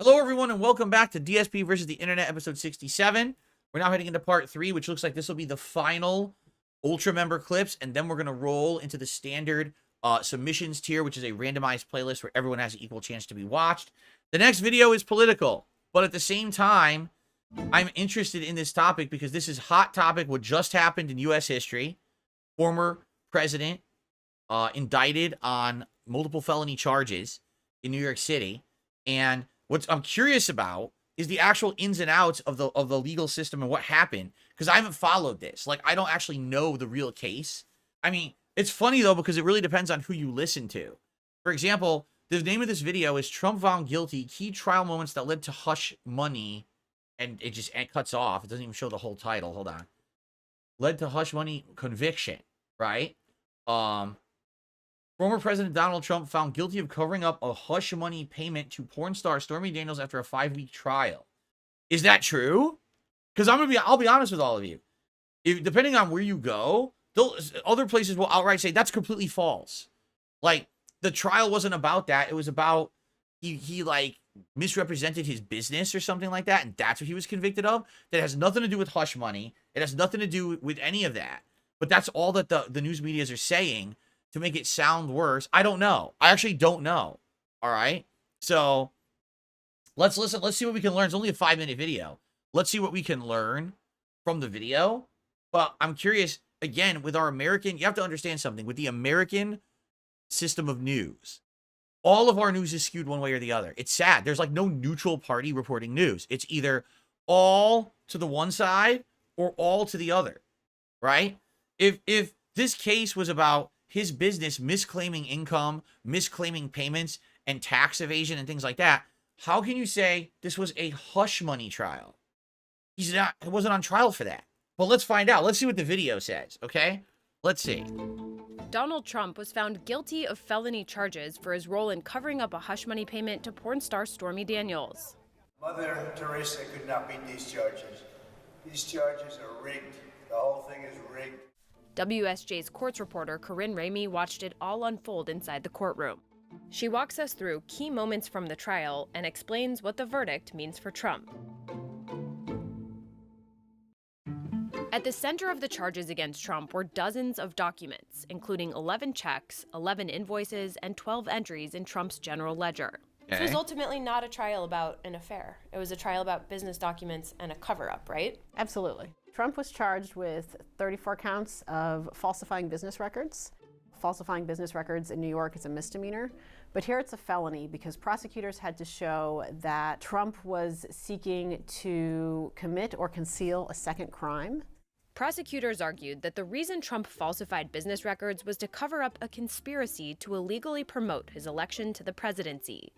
Hello, everyone, and welcome back to DSP versus the Internet, episode 67. We're now heading into part 3, which looks like this will be the final Ultra member clips, and then we're going to roll into the standard submissions tier, which is a randomized playlist where everyone has an equal chance to be watched. The next video is political, but at the same time, I'm interested in this topic because this is hot topic, what just happened in U.S. history. Former president indicted on multiple felony charges in New York City, and what I'm curious about is the actual ins and outs of the legal system and what happened, because I haven't followed this. Like, I don't actually know the real case. I mean, it's funny, though, because it really depends on who you listen to. For example, the name of this video is Trump Found Guilty, Key Trial Moments That Led to Hush Money, and it cuts off. It doesn't even show the whole title. Hold on. Led to Hush Money Conviction, right? Former President Donald Trump found guilty of covering up a hush money payment to porn star Stormy Daniels after a 5-week trial. Is that true? Because I'll be honest with all of you. Depending on where you go, other places will outright say that's completely false. Like, the trial wasn't about that. It was about he like misrepresented his business or something like that, and that's what he was convicted of. That has nothing to do with hush money. It has nothing to do with any of that. But that's all that the news medias are saying to make it sound worse. I don't know. I actually don't know. All right. So let's listen. Let's see what we can learn. It's only a 5-minute video. Let's see what we can learn from the video. But I'm curious, again, with our American, you have to understand something. With the American system of news, all of our news is skewed one way or the other. It's sad. There's like no neutral party reporting news. It's either all to the one side or all to the other, right? If this case was about his business misclaiming income, misclaiming payments, and tax evasion and things like that, how can you say this was a hush money trial? He wasn't on trial for that. But let's find out. Let's see what the video says, okay? Let's see. Donald Trump was found guilty of felony charges for his role in covering up a hush money payment to porn star Stormy Daniels. Mother Teresa could not beat these charges. These charges are rigged. The whole thing is rigged. WSJ's courts reporter Corinne Ramey watched it all unfold inside the courtroom. She walks us through key moments from the trial and explains what the verdict means for Trump. At the center of the charges against Trump were dozens of documents, including 11 checks, 11 invoices, and 12 entries in Trump's general ledger. This was ultimately not a trial about an affair. It was a trial about business documents and a cover-up, right? Absolutely. Trump was charged with 34 counts of falsifying business records. Falsifying business records in New York is a misdemeanor, but here it's a felony because prosecutors had to show that Trump was seeking to commit or conceal a second crime. Prosecutors argued that the reason Trump falsified business records was to cover up a conspiracy to illegally promote his election to the presidency.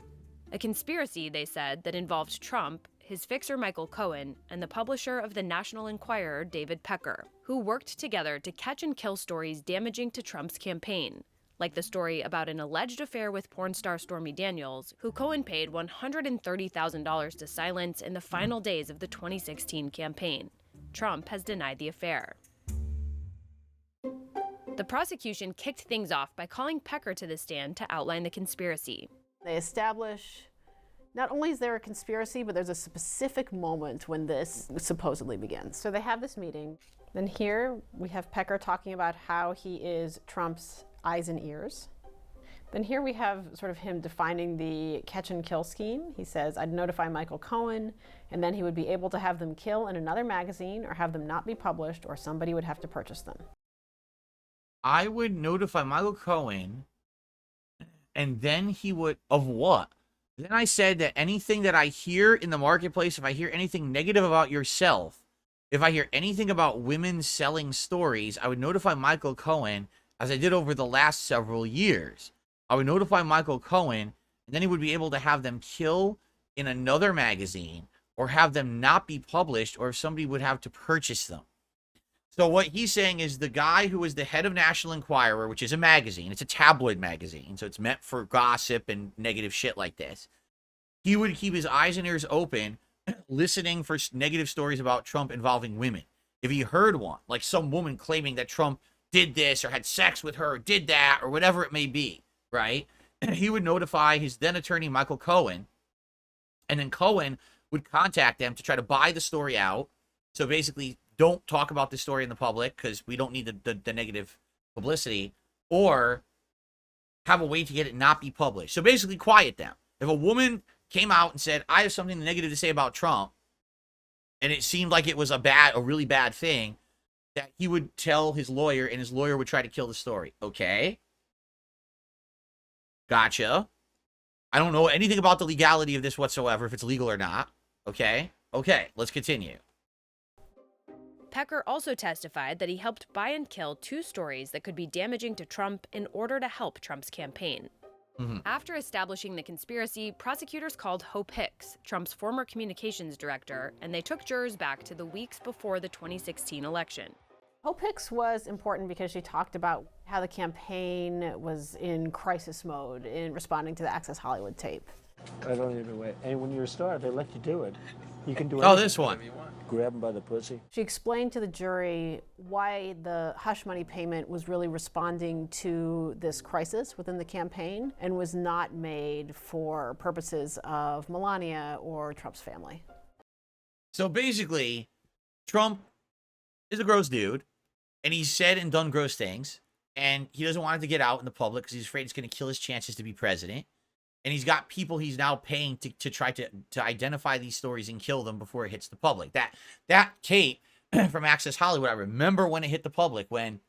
A conspiracy, they said, that involved Trump, his fixer Michael Cohen, and the publisher of the National Enquirer, David Pecker, who worked together to catch and kill stories damaging to Trump's campaign, like the story about an alleged affair with porn star Stormy Daniels, who Cohen paid $130,000 to silence in the final days of the 2016 campaign. Trump has denied the affair. The prosecution kicked things off by calling Pecker to the stand to outline the conspiracy. They establish not only is there a conspiracy, but there's a specific moment when this supposedly begins. So they have this meeting. Then here we have Pecker talking about how he is Trump's eyes and ears. Then here we have sort of him defining the catch and kill scheme. He says, I'd notify Michael Cohen, and then he would be able to have them kill in another magazine or have them not be published, or somebody would have to purchase them. I would notify Michael Cohen, and then he would, of what? Then I said that anything that I hear in the marketplace, if I hear anything negative about yourself, if I hear anything about women selling stories, I would notify Michael Cohen, as I did over the last several years. I would notify Michael Cohen, and then he would be able to have them kill in another magazine or have them not be published, or if somebody would have to purchase them. So what he's saying is the guy who is the head of National Enquirer, which is a magazine, it's a tabloid magazine, so it's meant for gossip and negative shit like this. He would keep his eyes and ears open, listening for negative stories about Trump involving women. If he heard one, like some woman claiming that Trump did this or had sex with her or did that or whatever it may be, right? He would notify his then attorney, Michael Cohen, And then Cohen would contact them to try to buy the story out. So basically, don't talk about this story in the public because we don't need the negative publicity, or have a way to get it not be published. So basically, quiet them. If a woman came out and said, I have something negative to say about Trump, and it seemed like it was a really bad thing, that he would tell his lawyer, and his lawyer would try to kill the story. Okay. Gotcha. I don't know anything about the legality of this whatsoever, if it's legal or not. Okay. Okay, let's continue. Pecker also testified that he helped buy and kill 2 stories that could be damaging to Trump in order to help Trump's campaign. After establishing the conspiracy, prosecutors called Hope Hicks, Trump's former communications director, and they took jurors back to the weeks before the 2016 election. Hope Hicks was important because she talked about how the campaign was in crisis mode in responding to the Access Hollywood tape. I don't even wait. And when you're a star, they let you do it. You can do Oh, anything. this one. Grab them by the pussy. She explained to the jury why the hush money payment was really responding to this crisis within the campaign and was not made for purposes of Melania or Trump's family. So basically, Trump is a gross dude, and he's said and done gross things, and he doesn't want it to get out in the public because he's afraid it's going to kill his chances to be president. And he's got people he's now paying to try to identify these stories and kill them before it hits the public. That tape from Access Hollywood, I remember when it hit the public, when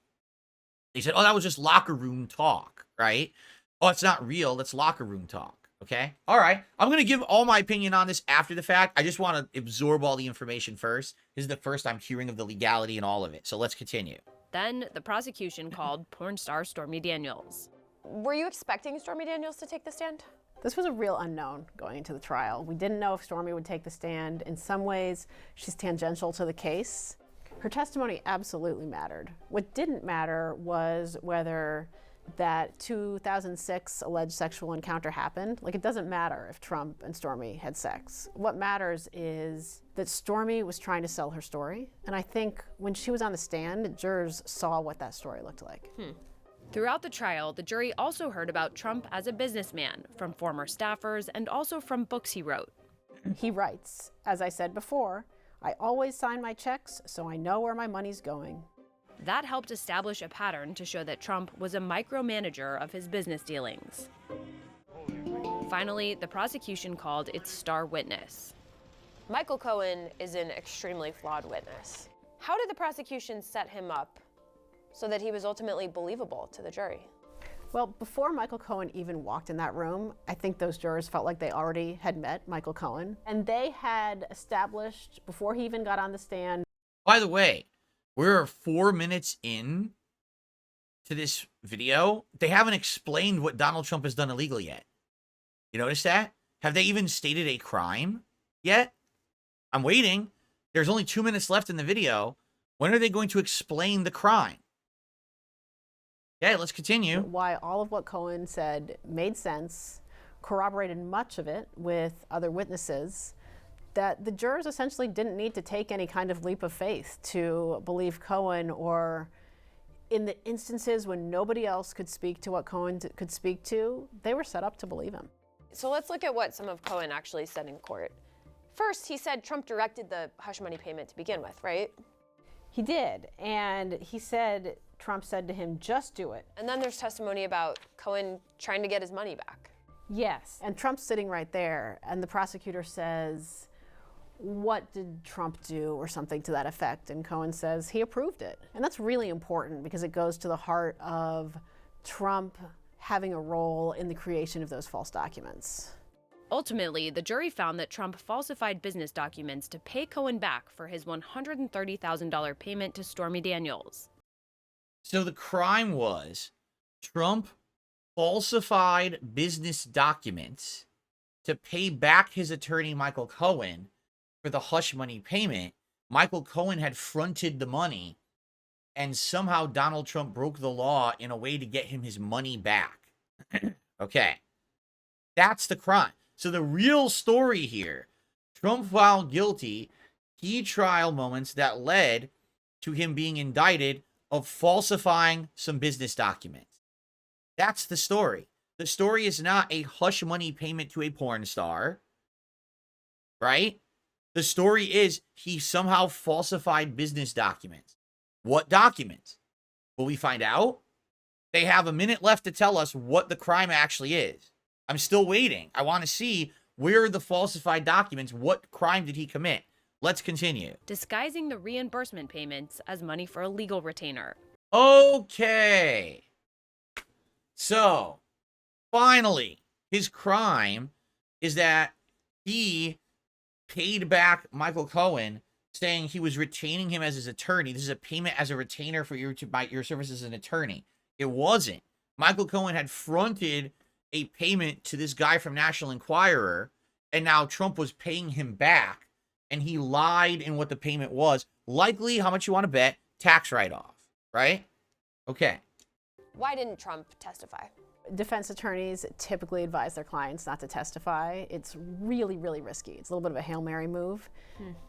they said, oh, that was just locker room talk, right? Oh, it's not real. That's locker room talk. Okay. All right. I'm going to give all my opinion on this after the fact. I just want to absorb all the information first. This is the first I'm hearing of the legality and all of it. So let's continue. Then the prosecution called porn star Stormy Daniels. Were you expecting Stormy Daniels to take the stand? This was a real unknown going into the trial. We didn't know if Stormy would take the stand. In some ways, she's tangential to the case. Her testimony absolutely mattered. What didn't matter was whether that 2006 alleged sexual encounter happened. Like, it doesn't matter if Trump and Stormy had sex. What matters is that Stormy was trying to sell her story. And I think when she was on the stand, jurors saw what that story looked like. Throughout the trial, the jury also heard about Trump as a businessman, from former staffers and also from books he wrote. He writes, as I said before, I always sign my checks so I know where my money's going. That helped establish a pattern to show that Trump was a micromanager of his business dealings. Finally, the prosecution called its star witness. Michael Cohen is an extremely flawed witness. How did the prosecution set him up so that he was ultimately believable to the jury? Well, before Michael Cohen even walked in that room, I think those jurors felt like they already had met Michael Cohen. And they had established, before he even got on the stand. By the way, we're 4 minutes in to this video. They haven't explained what Donald Trump has done illegally yet. You notice that? Have they even stated a crime yet? I'm waiting. There's only 2 minutes left in the video. When are they going to explain the crime? Okay, let's continue. Why all of what Cohen said made sense, corroborated much of it with other witnesses, that the jurors essentially didn't need to take any kind of leap of faith to believe Cohen, or in the instances when nobody else could speak to what Cohen could speak to, they were set up to believe him. So let's look at what some of Cohen actually said in court. First, he said Trump directed the hush money payment to begin with, right? He did, and he said Trump said to him, just do it. And then there's testimony about Cohen trying to get his money back. Yes, and Trump's sitting right there, and the prosecutor says, what did Trump do, or something to that effect? And Cohen says he approved it. And that's really important because it goes to the heart of Trump having a role in the creation of those false documents. Ultimately, the jury found that Trump falsified business documents to pay Cohen back for his $130,000 payment to Stormy Daniels. So the crime was Trump falsified business documents to pay back his attorney, Michael Cohen, for the hush money payment. Michael Cohen had fronted the money, and somehow Donald Trump broke the law in a way to get him his money back. Okay. That's the crime. So the real story here, Trump found guilty, key trial moments that led to him being indicted of falsifying some business documents. That's the story. The story is not a hush money payment to a porn star. right? The story is he somehow falsified business documents. What documents? Will we find out? They have a minute left to tell us what the crime actually is. I'm still waiting. I want to see where are the falsified documents. What crime did he commit? Let's continue. Disguising the reimbursement payments as money for a legal retainer. Okay. So, finally, his crime is that he paid back Michael Cohen, saying he was retaining him as his attorney. This is a payment as a retainer for your services as an attorney. It wasn't. Michael Cohen had fronted a payment to this guy from National Enquirer, and now Trump was paying him back, and he lied in what the payment was. Likely, how much you want to bet? Tax write-off, right? Okay. Why didn't Trump testify? Defense attorneys typically advise their clients not to testify. It's really, really risky. It's a little bit of a Hail Mary move.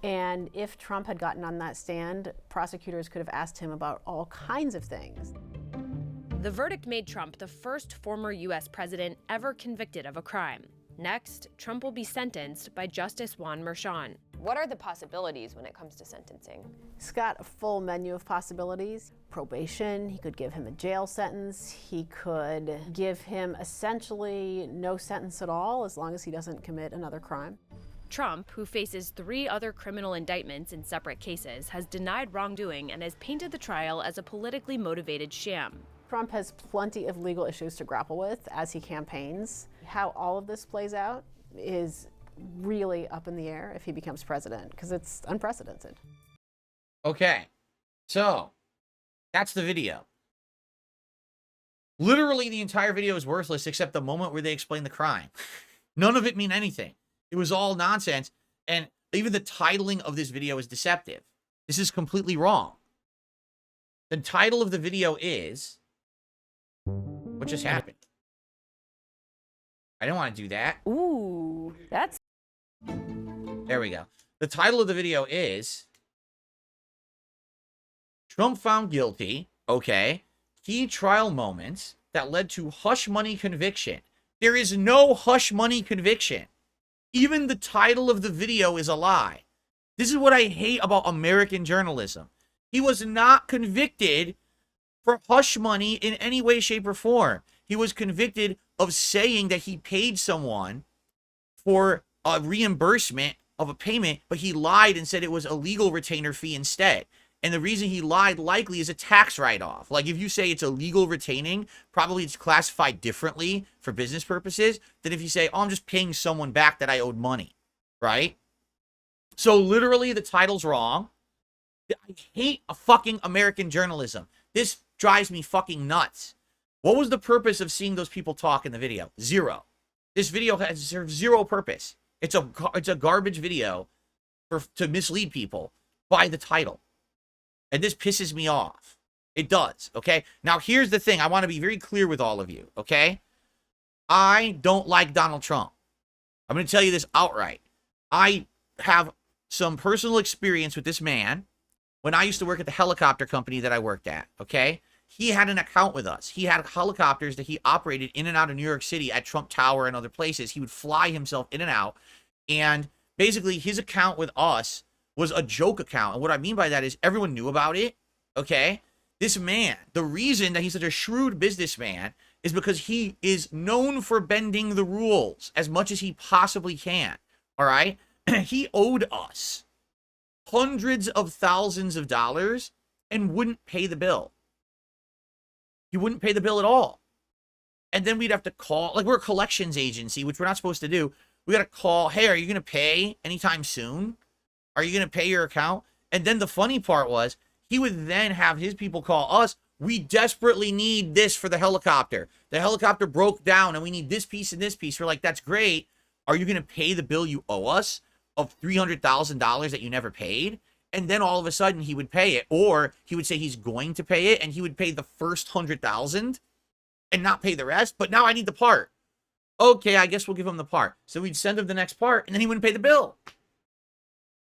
And if Trump had gotten on that stand, prosecutors could have asked him about all kinds of things. The verdict made Trump the first former U.S. president ever convicted of a crime. Next, Trump will be sentenced by Justice Juan Merchan. What are the possibilities when it comes to sentencing? He's got a full menu of possibilities. Probation, he could give him a jail sentence. He could give him essentially no sentence at all as long as he doesn't commit another crime. Trump, who faces 3 other criminal indictments in separate cases, has denied wrongdoing and has painted the trial as a politically motivated sham. Trump has plenty of legal issues to grapple with as he campaigns. How all of this plays out is really up in the air if he becomes president, because it's unprecedented. Okay. So, that's the video. Literally, the entire video is worthless except the moment where they explain the crime. None of it mean anything. It was all nonsense. And even the titling of this video is deceptive. This is completely wrong. The title of the video is... What just happened? I didn't want to do that. Ooh, that's... There we go. The title of the video is... Trump found guilty, okay, key trial moments that led to hush money conviction. There is no hush money conviction. Even the title of the video is a lie. This is what I hate about American journalism. He was not convicted for hush money in any way, shape, or form. He was convicted of saying that he paid someone for a reimbursement of a payment, but he lied and said it was a legal retainer fee instead. And the reason he lied likely is a tax write-off. Like if you say it's a legal retaining, probably it's classified differently for business purposes than if you say, oh, I'm just paying someone back that I owed money, right? So literally the title's wrong. I hate a fucking American journalism. This drives me fucking nuts. What was the purpose of seeing those people talk in the video? Zero. This video has zero purpose. It's a garbage video to mislead people by the title. And this pisses me off. It does, okay? Now, here's the thing. I want to be very clear with all of you, okay? I don't like Donald Trump. I'm going to tell you this outright. I have some personal experience with this man when I used to work at the helicopter company that I worked at, okay? He had an account with us. He had helicopters that he operated in and out of New York City at Trump Tower and other places. He would fly himself in and out. And basically, his account with us was a joke account. And what I mean by that is everyone knew about it, okay? This man, the reason that he's such a shrewd businessman is because he is known for bending the rules as much as he possibly can, all right? He owed us hundreds of thousands of dollars and wouldn't pay the bill. He wouldn't pay the bill at all. And then we'd have to call, like we're a collections agency, which we're not supposed to do. We got to call, hey, are you going to pay anytime soon? Are you going to pay your account? And then the funny part was, he would then have his people call us. We desperately need this for the helicopter. The helicopter broke down and we need this piece and this piece. We're like, that's great. Are you going to pay the bill you owe us of $300,000 that you never paid? And then all of a sudden he would pay it. Or he would say he's going to pay it and he would pay the first $100,000 and not pay the rest. But now I need the part. Okay, I guess we'll give him the part. So we'd send him the next part and then he wouldn't pay the bill.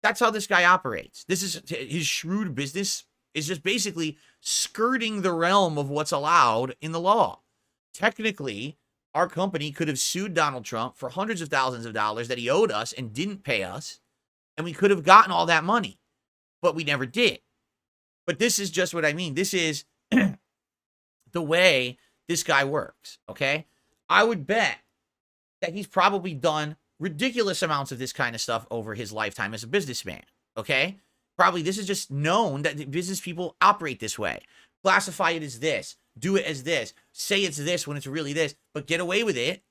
That's how this guy operates. This is his shrewd business is just basically skirting the realm of what's allowed in the law. Technically, our company could have sued Donald Trump for hundreds of thousands of dollars that he owed us and didn't pay us, and we could have gotten all that money, but we never did. But this is just what I mean. This is the way this guy works, okay? I would bet that he's probably done ridiculous amounts of this kind of stuff over his lifetime as a businessman, okay? Probably this is just known that business people operate this way. Classify it as this, do it as this, say it's this when it's really this, but get away with it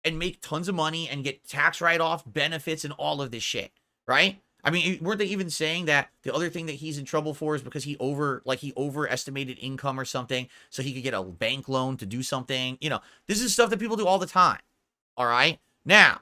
and make tons of money and get tax write-off benefits and all of this shit, right? I mean, weren't they even saying that the other thing that he's in trouble for is because he overestimated income or something so he could get a bank loan to do something? You know, this is stuff that people do all the time. All right? Now,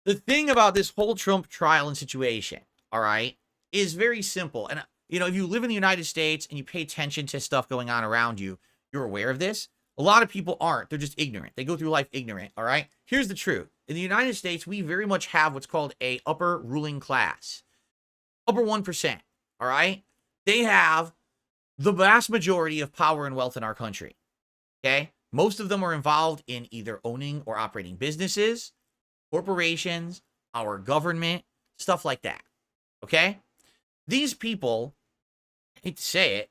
the thing about this whole Trump trial and situation, all right, is very simple. And, you know, if you live in the United States and you pay attention to stuff going on around you, you're aware of this. A lot of people aren't. They're just ignorant. They go through life ignorant, all right? Here's the truth. In the United States, we very much have what's called a upper ruling class. Upper 1%, all right? They have the vast majority of power and wealth in our country, okay? Most of them are involved in either owning or operating businesses, corporations, our government, stuff like that, okay? These people, I hate to say it,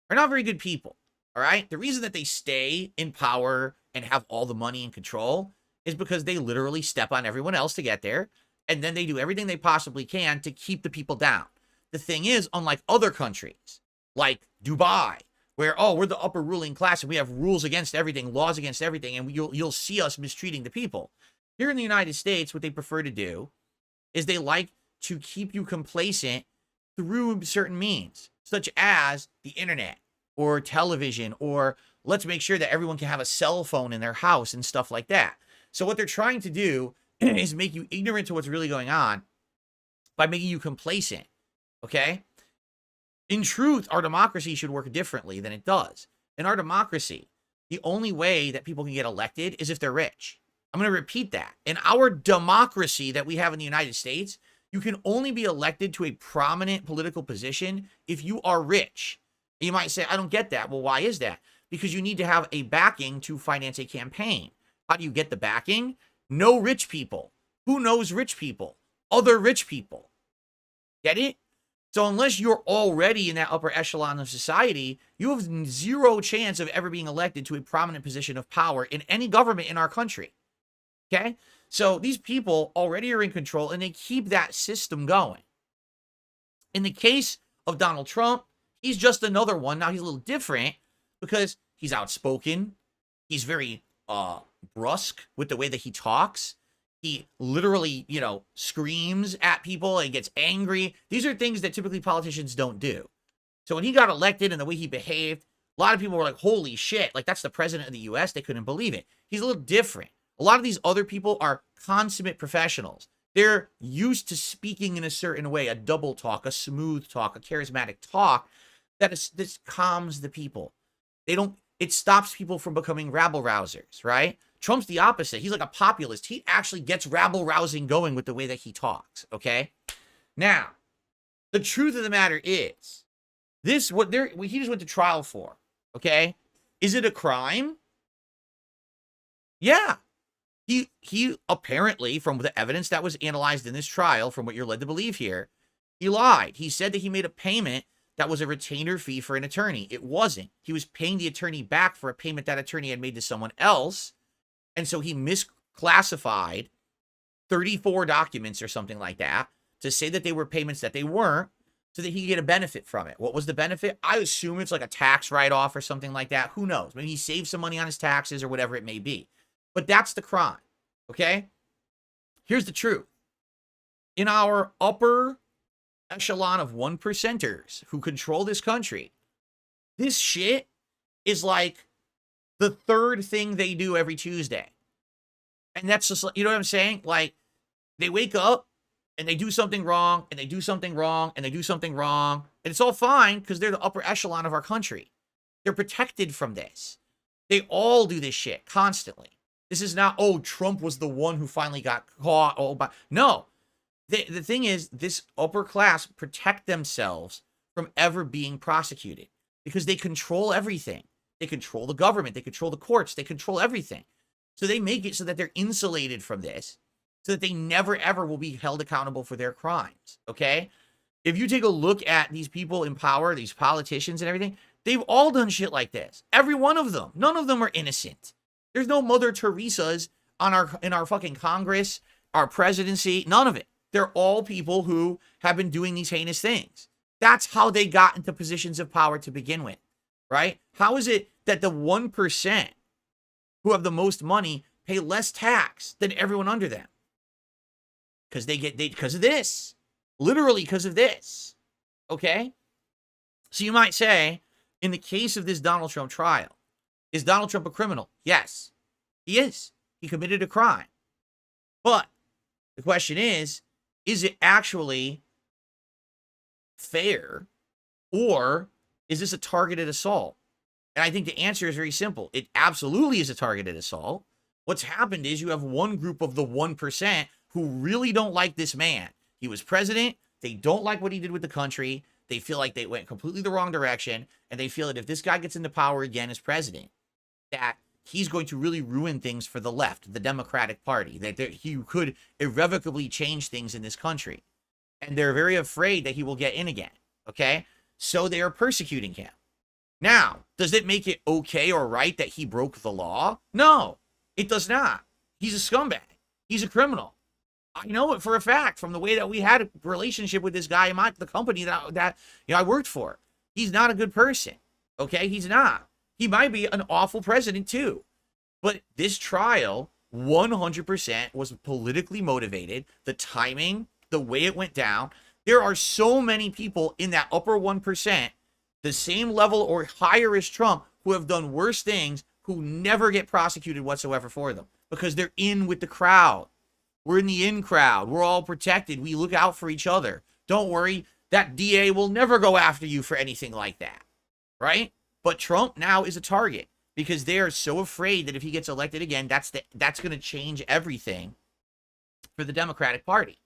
are not very good people. All right. The reason that they stay in power and have all the money and control is because they literally step on everyone else to get there. And then they do everything they possibly can to keep the people down. The thing is, unlike other countries like Dubai, where, oh, we're the upper ruling class and we have rules against everything, laws against everything, and you'll see us mistreating the people. Here in the United States, what they prefer to do is they like to keep you complacent through certain means, such as the internet, or television, or let's make sure that everyone can have a cell phone in their house and stuff like that. So what they're trying to do is make you ignorant to what's really going on by making you complacent, okay? In truth, our democracy should work differently than it does. In our democracy, the only way that people can get elected is if they're rich. I'm going to repeat that. In our democracy that we have in the United States, you can only be elected to a prominent political position if you are rich. You might say, I don't get that. Well, why is that? Because you need to have a backing to finance a campaign. How do you get the backing? Know rich people. Who knows rich people? Other rich people. Get it? So unless you're already in that upper echelon of society, you have zero chance of ever being elected to a prominent position of power in any government in our country. Okay? So these people already are in control and they keep that system going. In the case of Donald Trump, he's just another one. Now, he's a little different because he's outspoken. He's very brusque with the way that he talks. He literally, you know, screams at people and gets angry. These are things that typically politicians don't do. So when he got elected and the way he behaved, a lot of people were like, holy shit, like that's the president of the US. They couldn't believe it. He's a little different. A lot of these other people are consummate professionals. They're used to speaking in a certain way, a double talk, a smooth talk, a charismatic talk. This calms the people. It stops people from becoming rabble-rousers, right? Trump's the opposite. He's like a populist. He actually gets rabble-rousing going with the way that he talks, okay? Now, the truth of the matter is, he just went to trial for, okay? Is it a crime? Yeah. He apparently, from the evidence that was analyzed in this trial, from what you're led to believe here, he lied. He said that he made a payment that was a retainer fee for an attorney. It wasn't. He was paying the attorney back for a payment that attorney had made to someone else. And so he misclassified 34 documents or something like that to say that they were payments that they weren't so that he could get a benefit from it. What was the benefit? I assume it's like a tax write-off or something like that. Who knows? Maybe he saved some money on his taxes or whatever it may be. But that's the crime, okay? Here's the truth. In our upper echelon of 1%ers who control this country, this shit is like the third thing they do every Tuesday. And that's just, you know what I'm saying? Like, they wake up and they do something wrong and they do something wrong and they do something wrong. And it's all fine because they're the upper echelon of our country. They're protected from this. They all do this shit constantly. This is not, oh, Trump was the one who finally got caught. Oh, but no. The thing is, this upper class protect themselves from ever being prosecuted because they control everything. They control the government. They control the courts. They control everything. So they make it so that they're insulated from this, so that they never, ever will be held accountable for their crimes, okay? If you take a look at these people in power, these politicians and everything, they've all done shit like this. Every one of them. None of them are innocent. There's no Mother Teresa's in our fucking Congress, our presidency, none of it. They're all people who have been doing these heinous things. That's how they got into positions of power to begin with, right? How is it that the 1% who have the most money pay less tax than everyone under them? Because because of this. Literally because of this. Okay? So you might say, in the case of this Donald Trump trial, is Donald Trump a criminal? Yes, he is. He committed a crime. But the question is it actually fair, or is this a targeted assault? And I think the answer is very simple. It absolutely is a targeted assault. What's happened is you have one group of the 1% who really don't like this man. He was president. They don't like what he did with the country. They feel like they went completely the wrong direction. And they feel that if this guy gets into power again as president, that he's going to really ruin things for the left, the Democratic Party, that he could irrevocably change things in this country. And they're very afraid that he will get in again, okay? So they are persecuting him. Now, does it make it okay or right that he broke the law? No, it does not. He's a scumbag. He's a criminal. I know it for a fact from the way that we had a relationship with this guy in the company that I worked for. He's not a good person, okay? He's not. He might be an awful president too. But this trial, 100% was politically motivated. The timing, the way it went down. There are so many people in that upper 1%, the same level or higher as Trump, who have done worse things, who never get prosecuted whatsoever for them because they're in with the crowd. We're in the in crowd. We're all protected. We look out for each other. Don't worry. That DA will never go after you for anything like that, right? But Trump now is a target because they are so afraid that if he gets elected again, that's going to change everything for the Democratic Party.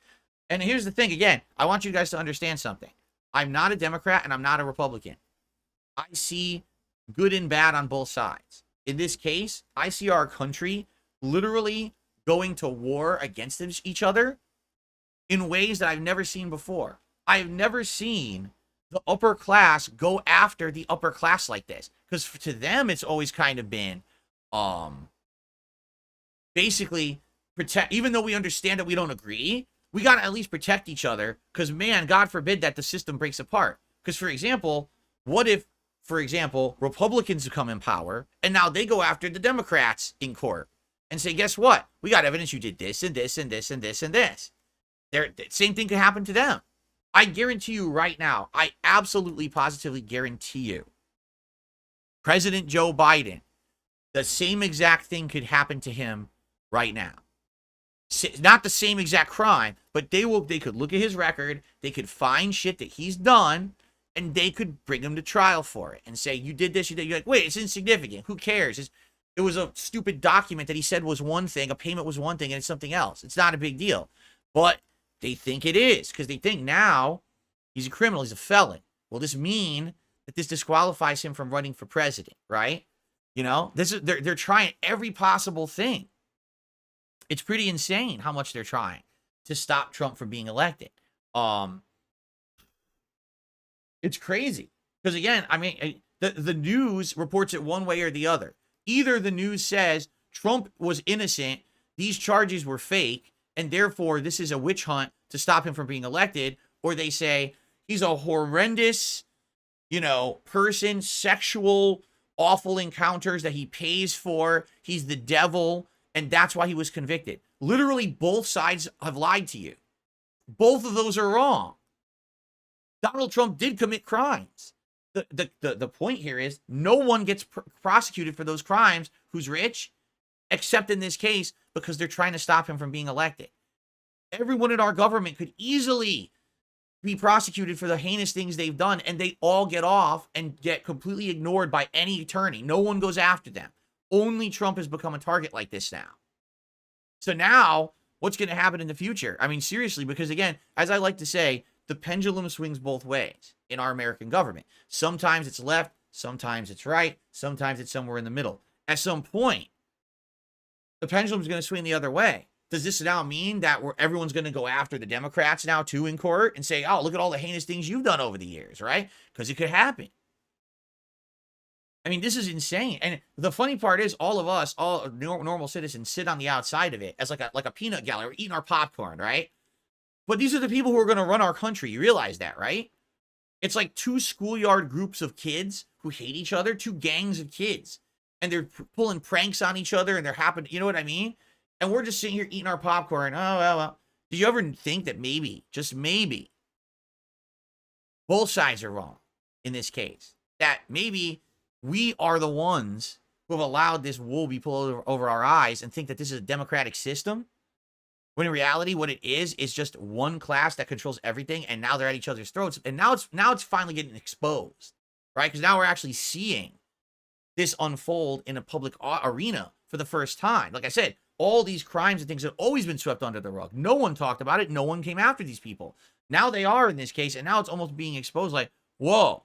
And here's the thing, again, I want you guys to understand something. I'm not a Democrat and I'm not a Republican. I see good and bad on both sides. In this case, I see our country literally going to war against each other in ways that I've never seen before. I've never seen the upper class go after the upper class like this, because to them it's always kind of been basically protect. Even though we understand that we don't agree, we got to at least protect each other, because man, God forbid that the system breaks apart. Because for example, what if, for example, Republicans come in power and now they go after the Democrats in court and say, guess what, we got evidence you did this and this and this and this and this. Same thing could happen to them. I guarantee you right now, I absolutely positively guarantee you, President Joe Biden, the same exact thing could happen to him right now. Not the same exact crime, but they could look at his record, they could find shit that he's done, and they could bring him to trial for it and say, you did this, you did. You're like, wait, it's insignificant. Who cares? It was a stupid document that he said was one thing, a payment was one thing, and it's something else. It's not a big deal. But they think it is, because they think now he's a criminal, he's a felon. Will this mean that this disqualifies him from running for president, right? You know, they're trying every possible thing. It's pretty insane how much they're trying to stop Trump from being elected. It's crazy. Because again, I mean, the news reports it one way or the other. Either the news says Trump was innocent, these charges were fake, and therefore this is a witch hunt to stop him from being elected, or they say he's a horrendous, person, sexual, awful encounters that he pays for, he's the devil, and that's why he was convicted. Literally, both sides have lied to you. Both of those are wrong. Donald Trump did commit crimes. The point here is no one gets prosecuted for those crimes who's rich, except in this case, because they're trying to stop him from being elected. Everyone in our government could easily be prosecuted for the heinous things they've done, and they all get off and get completely ignored by any attorney. No one goes after them. Only Trump has become a target like this now. So now, what's going to happen in the future? I mean, seriously, because again, as I like to say, the pendulum swings both ways in our American government. Sometimes it's left, sometimes it's right, sometimes it's somewhere in the middle. At some point, the pendulum's going to swing the other way. Does this now mean that everyone's going to go after the Democrats now too in court and say, oh, look at all the heinous things you've done over the years, right? Because it could happen. I mean, this is insane. And the funny part is all of us, all normal citizens, sit on the outside of it as like a peanut gallery. We're eating our popcorn, right? But these are the people who are going to run our country. You realize that, right? It's like two schoolyard groups of kids who hate each other, two gangs of kids. And they're pulling pranks on each other and they're happening, you know what I mean? And we're just sitting here eating our popcorn. Oh, well. Did you ever think that maybe, just maybe, both sides are wrong in this case? That maybe we are the ones who have allowed this wool be pulled over our eyes and think that this is a democratic system? When in reality, what it is just one class that controls everything, and now they're at each other's throats. And now it's finally getting exposed, right? Because now we're actually seeing this unfold in a public arena for the first time. Like I said, all these crimes and things have always been swept under the rug. No one talked about it. No one came after these people. Now they are in this case, and now it's almost being exposed like, whoa,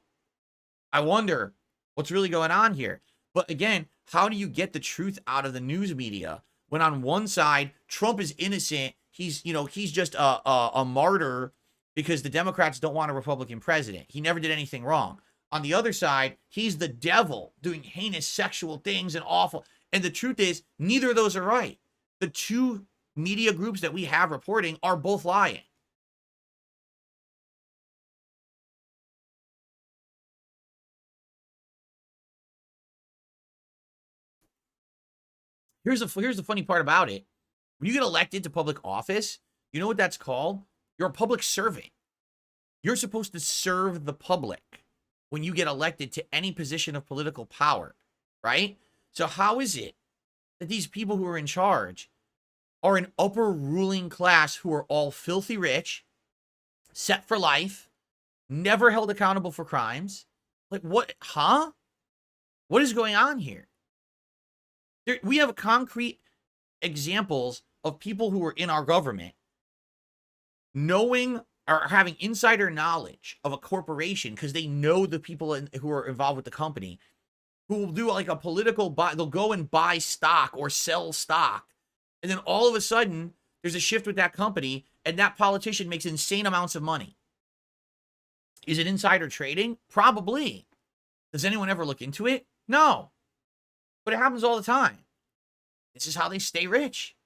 I wonder what's really going on here. But again, how do you get the truth out of the news media when on one side, Trump is innocent? He's just a martyr because the Democrats don't want a Republican president. He never did anything wrong. On the other side, he's the devil doing heinous sexual things and awful. And the truth is, neither of those are right. The two media groups that we have reporting are both lying. Here's the funny part about it. When you get elected to public office, you know what that's called? You're a public servant. You're supposed to serve the public when you get elected to any position of political power, right? So how is it that these people who are in charge are an upper ruling class who are all filthy rich, set for life, never held accountable for crimes? Like what, huh? What is going on here? We have concrete examples of people who are in our government knowing or having insider knowledge of a corporation because they know the people who are involved with the company, who will do like a political buy. They'll go and buy stock or sell stock. And then all of a sudden, there's a shift with that company and that politician makes insane amounts of money. Is it insider trading? Probably. Does anyone ever look into it? No. But it happens all the time. This is how they stay rich.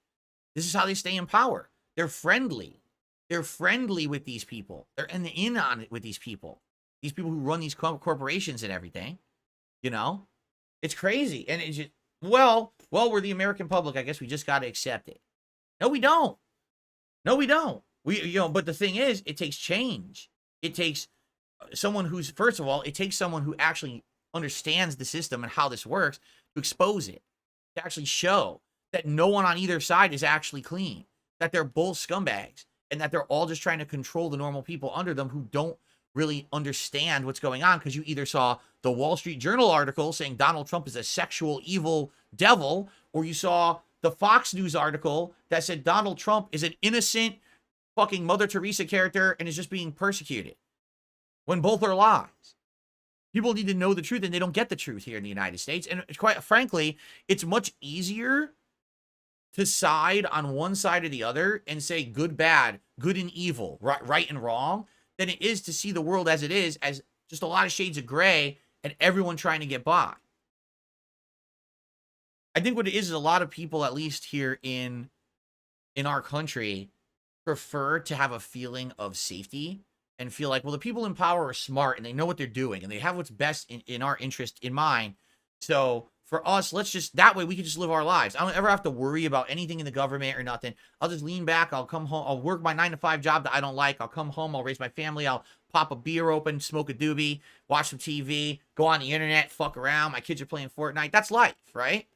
This is how they stay in power. They're friendly. They're friendly with these people. They're in on it with these people. These people who run these corporations and everything. You know? It's crazy. And it's just, well, we're the American public. I guess we just got to accept it. No, we don't. No, we don't. But the thing is, it takes change. It takes someone who's, first of all, it takes someone who actually understands the system and how this works to expose it, to actually show that no one on either side is actually clean, that they're both scumbags, and that they're all just trying to control the normal people under them who don't really understand what's going on, because you either saw the Wall Street Journal article saying Donald Trump is a sexual evil devil, or you saw the Fox News article that said Donald Trump is an innocent fucking Mother Teresa character and is just being persecuted, when both are lies. People need to know the truth, and they don't get the truth here in the United States. And quite frankly, it's much easier to side on one side or the other and say good, bad, good and evil, right and wrong, than it is to see the world as it is, as just a lot of shades of gray and everyone trying to get by. I think what it is a lot of people, at least here in our country, prefer to have a feeling of safety and feel like, well, the people in power are smart and they know what they're doing and they have what's best in our interest in mind. So for us, let's just, that way we can just live our lives. I don't ever have to worry about anything in the government or nothing. I'll just lean back. I'll come home. I'll work my 9-to-5 job that I don't like. I'll come home. I'll raise my family. I'll pop a beer open, smoke a doobie, watch some TV, go on the internet, fuck around. My kids are playing Fortnite. That's life, right?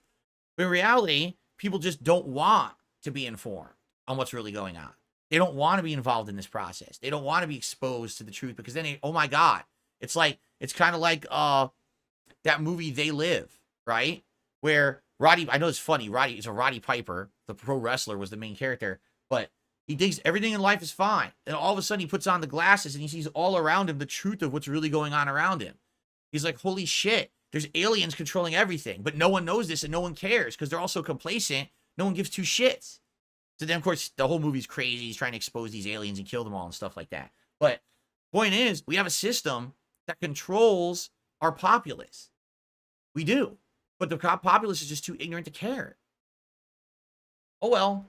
But in reality, people just don't want to be informed on what's really going on. They don't want to be involved in this process. They don't want to be exposed to the truth, because then, oh my God, it's kind of like that movie They Live, right? Where Roddy, I know it's funny, Roddy Piper, the pro wrestler, was the main character, but he thinks everything in life is fine. And all of a sudden he puts on the glasses and he sees all around him the truth of what's really going on around him. He's like, holy shit, there's aliens controlling everything. But no one knows this and no one cares because they're all so complacent. No one gives two shits. So then, of course, the whole movie's crazy. He's trying to expose these aliens and kill them all and stuff like that. But point is, we have a system that controls our populace. We do. But the populace is just too ignorant to care. Oh, well.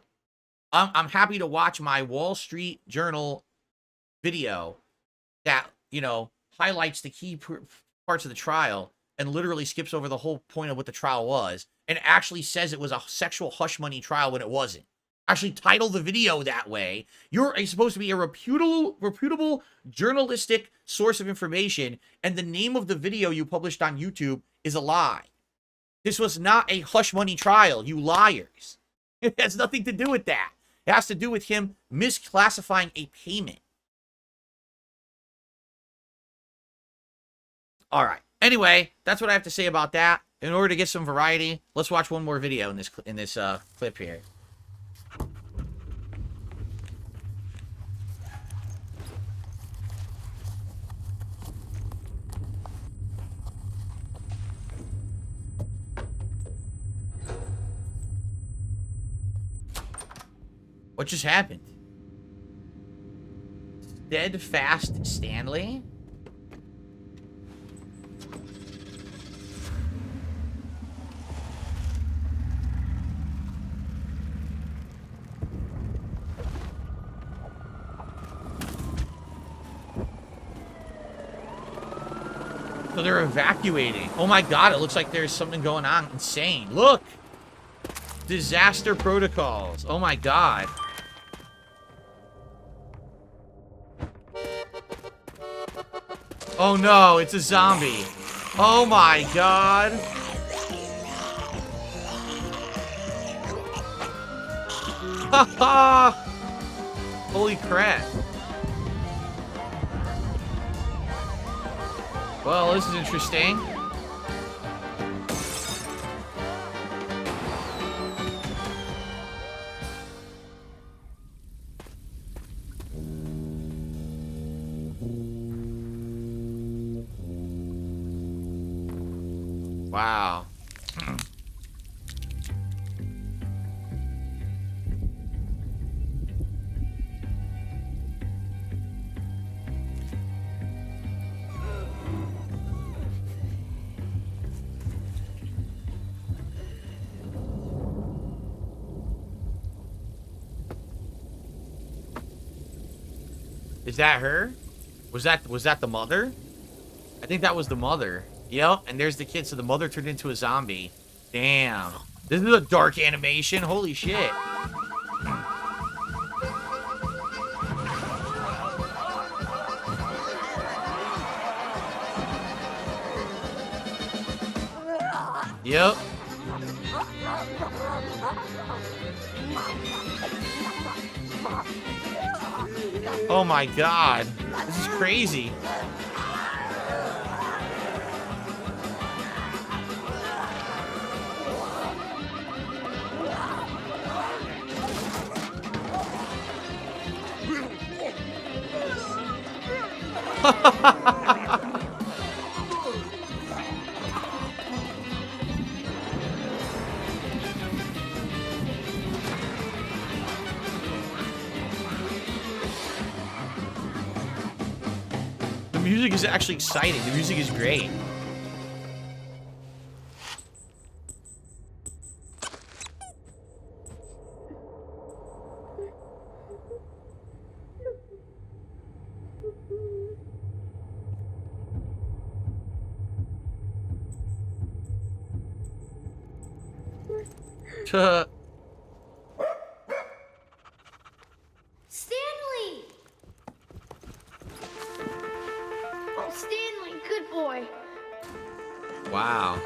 I'm happy to watch my Wall Street Journal video that, you know, highlights the key parts of the trial and literally skips over the whole point of what the trial was and actually says it was a sexual hush money trial when it wasn't. Actually title the video that way. You're supposed to be a reputable journalistic source of information, and the name of the video you published on YouTube is a lie. This was not a hush money trial, you liars. It has nothing to do with that. It has to do with him misclassifying a payment. All right. Anyway, that's what I have to say about that. In order to get some variety, let's watch one more video in this clip here. What just happened? Steadfast Stanley? So they're evacuating. Oh my god, it looks like there's something going on. Insane. Look! Disaster protocols. Oh my god. Oh no, it's a zombie. Oh my god. Haha! Holy crap. Well, this is interesting. Wow. Is that her? Was that the mother? I think that was the mother. Yep, and there's the kid. So the mother turned into a zombie. Damn. This is a dark animation. Holy shit. Yep. Oh my god. This is crazy. The music is actually exciting. The music is great. Stanley! Oh, Stanley, good boy. Wow.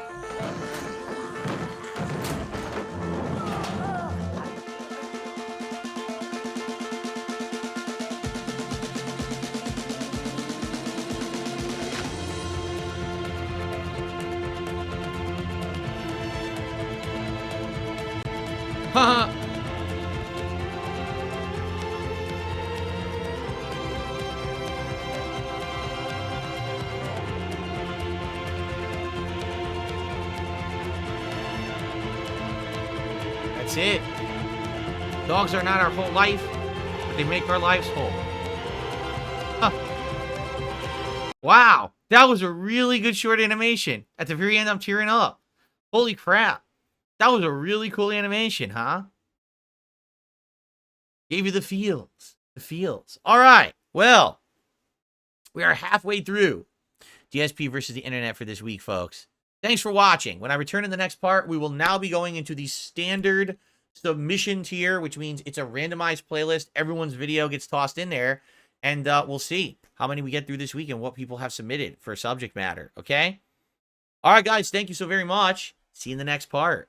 Haha. it. Dogs are not our whole life, but they make our lives whole. Huh. Wow, that was a really good short animation. At the very end, I'm tearing up. Holy crap. That was a really cool animation, huh? Gave you the feels. The feels. All right. Well, we are halfway through DSP versus the internet for this week, folks. Thanks for watching. When I return in the next part, we will now be going into the standard submission tier, which means it's a randomized playlist. Everyone's video gets tossed in there, and we'll see how many we get through this week and what people have submitted for subject matter, okay? All right, guys, thank you so very much. See you in the next part.